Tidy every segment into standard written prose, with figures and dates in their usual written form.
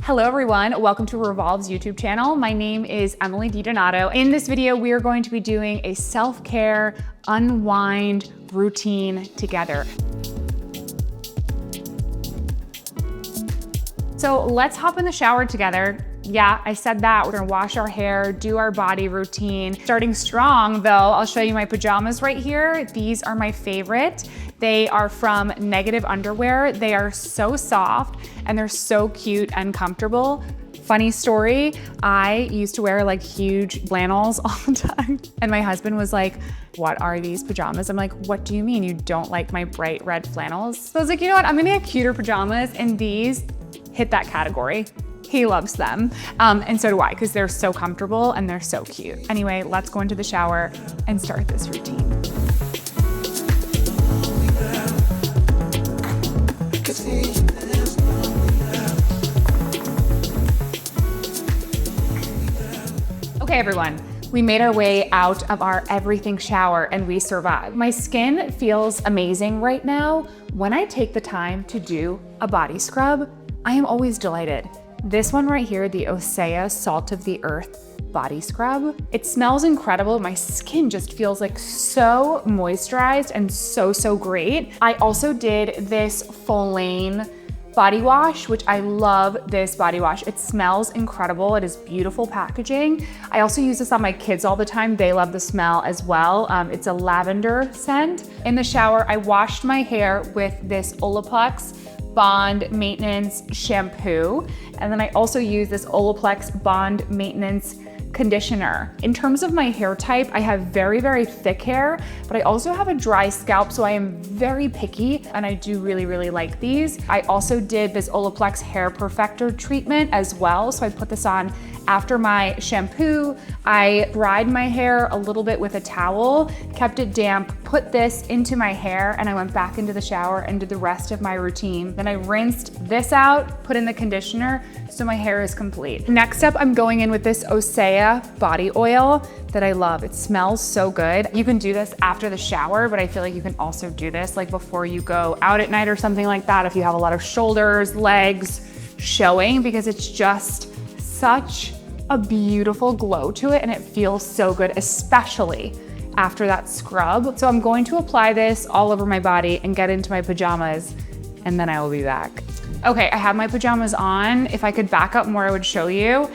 Hello everyone, welcome to Revolve's YouTube channel. My name is Emily DiDonato. In this video, we are going to be doing a self-care unwind routine together. So let's hop in the shower together. Yeah, I said that. We're gonna wash our hair, do our body routine. Starting strong though, I'll show you my pajamas right here. These are my favorite. They are from Negative Underwear. They are so soft and they're so cute and comfortable. Funny story, I used to wear like huge flannels all the time. And my husband was like, what are these pajamas? I'm like, what do you mean you don't like my bright red flannels? So I was like, you know what? I'm gonna get cuter pajamas, and these hit that category. He loves them, and so do I, because they're so comfortable and they're so cute. Anyway, let's go into the shower and start this routine. Okay, everyone. We made our way out of our everything shower and we survived. My skin feels amazing right now. When I take the time to do a body scrub, I am always delighted. This one right here, the OSEA Salt of the Earth Body Scrub. It smells incredible. My skin just feels like so moisturized and so great. I also did this Follain body wash, which I love this body wash. It smells incredible. It is beautiful packaging. I also use this on my kids all the time. They love the smell as well. It's a lavender scent. In the shower, I washed my hair with this Olaplex Bond Maintenance Shampoo. And then I also use this Olaplex Bond Maintenance Conditioner. In terms of my hair type, I have very thick hair, but I also have a dry scalp, so I am very picky, and I do really like these. I also did this Olaplex Hair Perfector treatment as well, so I put this on after my shampoo. I dried my hair a little bit with a towel, kept it damp, put this into my hair, and I went back into the shower and did the rest of my routine. Then I rinsed this out, put in the conditioner, so my hair is complete. Next up, I'm going in with this OSEA body oil that I love. It smells so good. You can do this after the shower, but I feel like you can also do this like before you go out at night or something like that if you have a lot of shoulders, legs showing, because it's just such a beautiful glow to it and it feels so good, especially after that scrub. So I'm going to apply this all over my body and get into my pajamas, and then I will be back. Okay, I have my pajamas on. If I could back up more, I would show you.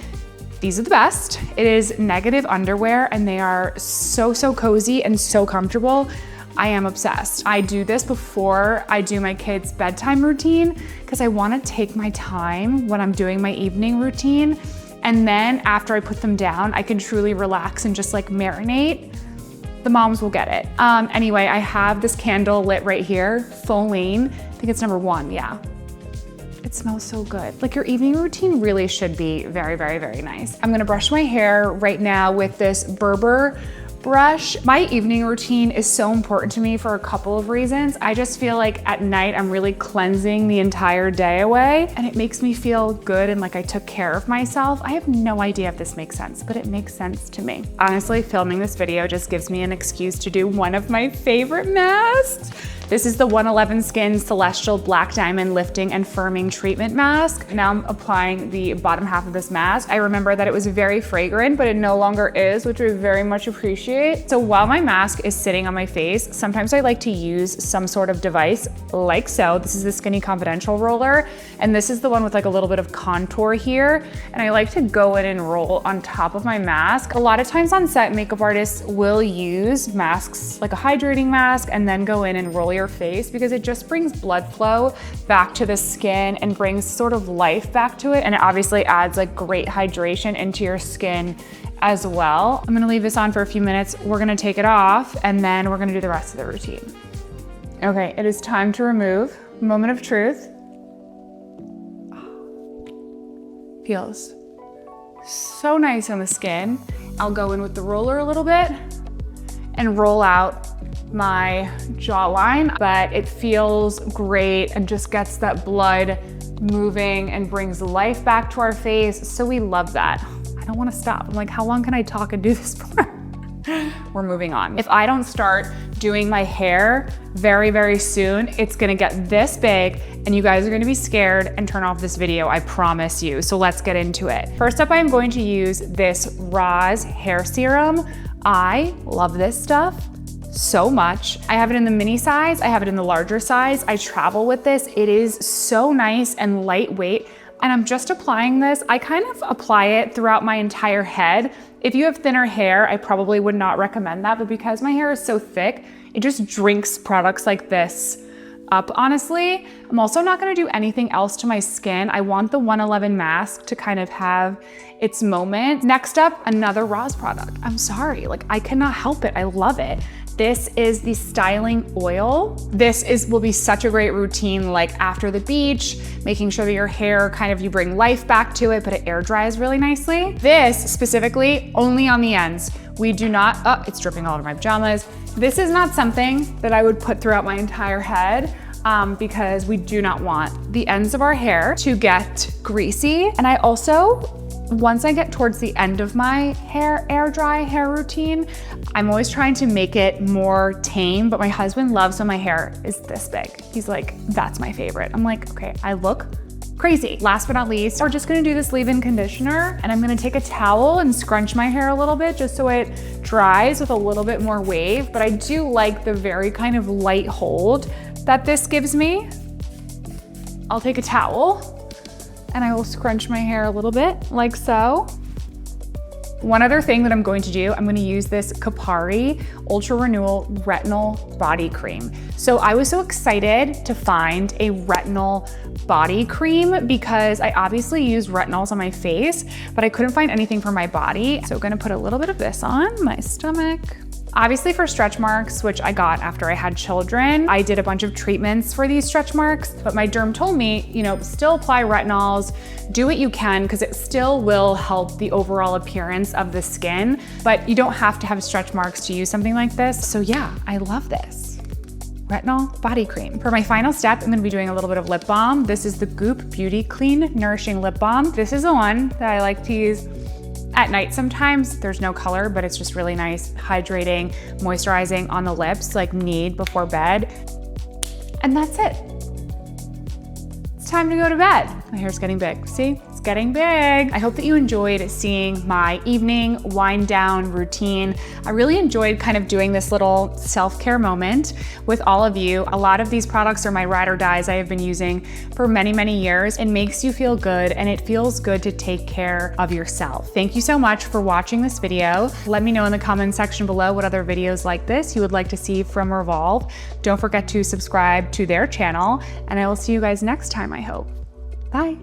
These are the best. It is Negative Underwear and they are so cozy and so comfortable. I am obsessed. I do this before I do my kids' bedtime routine because I want to take my time when I'm doing my evening routine. And then after I put them down, I can truly relax and just like marinate. The moms will get it. Anyway, I have this candle lit right here, Follain. I think it's number 1, yeah. It smells so good. Like your evening routine really should be very nice. I'm gonna brush my hair right now with this Bur Bur brush. My evening routine is so important to me for a couple of reasons. I just feel like at night I'm really cleansing the entire day away and it makes me feel good and like I took care of myself. I have no idea if this makes sense, but it makes sense to me. Honestly, filming this video just gives me an excuse to do one of my favorite masks. This is the 111 Skin Celestial Black Diamond Lifting and Firming Treatment Mask. Now I'm applying the bottom half of this mask. I remember that it was very fragrant, but it no longer is, which I very much appreciate. So while my mask is sitting on my face, sometimes I like to use some sort of device like so. This is the Skinny Confidential roller, and this is the one with like a little bit of contour here. And I like to go in and roll on top of my mask. A lot of times on set, makeup artists will use masks, like a hydrating mask, and then go in and roll your face because it just brings blood flow back to the skin and brings sort of life back to it. And it obviously adds like great hydration into your skin as well. I'm gonna leave this on for a few minutes. We're gonna take it off and then we're gonna do the rest of the routine. Okay, it is time to remove. Moment of truth. Feels so nice on the skin. I'll go in with the roller a little bit and roll out my jawline, but it feels great and just gets that blood moving and brings life back to our face. So we love that. I don't want to stop. I'm like, how long can I talk and do this for? we're moving on. If I don't start doing my hair very, very soon, it's gonna get this big and you guys are gonna be scared and turn off this video, I promise you. So let's get into it. First up, I'm going to use this Roz hair serum. I love this stuff so much. I have it in the mini size, I have it in the larger size. I travel with this. It is so nice and lightweight. And I'm just applying this. I kind of apply it throughout my entire head. If you have thinner hair, I probably would not recommend that, but because my hair is so thick, it just drinks products like this up, honestly. I'm also not gonna do anything else to my skin. I want the 111 mask to kind of have its moment. Next up, another Roz product. I'm sorry, like I cannot help it, I love it. This is the styling oil. This will be such a great routine, like after the beach, making sure that your hair kind of, you bring life back to it, but it air dries really nicely. This specifically, only on the ends. We do not, oh, it's dripping all over my pajamas. This is not something that I would put throughout my entire head because we do not want the ends of our hair to get greasy. And I also, once I get towards the end of my air dry hair routine, I'm always trying to make it more tame, but my husband loves when my hair is this big. He's like, that's my favorite. I'm like, okay, I look crazy. Last but not least, we're just gonna do this leave-in conditioner, and I'm gonna take a towel and scrunch my hair a little bit just so it dries with a little bit more wave, but I do like the very kind of light hold that this gives me. I'll take a towel and I will scrunch my hair a little bit, like so. One other thing that I'm going to do, I'm gonna use this Kapari Ultra Renewal Retinol Body Cream. So I was so excited to find a retinol body cream because I obviously use retinols on my face, but I couldn't find anything for my body. So I'm gonna put a little bit of this on my stomach. Obviously for stretch marks, which I got after I had children, I did a bunch of treatments for these stretch marks, but my derm told me, you know, still apply retinols, do what you can, because it still will help the overall appearance of the skin, but you don't have to have stretch marks to use something like this. So yeah, I love this. Retinol body cream. For my final step, I'm gonna be doing a little bit of lip balm. This is the Goop Beauty Clean Nourishing Lip Balm. This is the one that I like to use at night sometimes. There's no color, but it's just really nice, hydrating, moisturizing on the lips, like need before bed. And that's it. It's time to go to bed. My hair's getting big, see? It's getting big. I hope that you enjoyed seeing my evening wind down routine. I really enjoyed kind of doing this little self-care moment with all of you. A lot of these products are my ride or dies I have been using for many, many years. It makes you feel good and it feels good to take care of yourself. Thank you so much for watching this video. Let me know in the comment section below what other videos like this you would like to see from Revolve. Don't forget to subscribe to their channel and I will see you guys next time, I hope. Bye.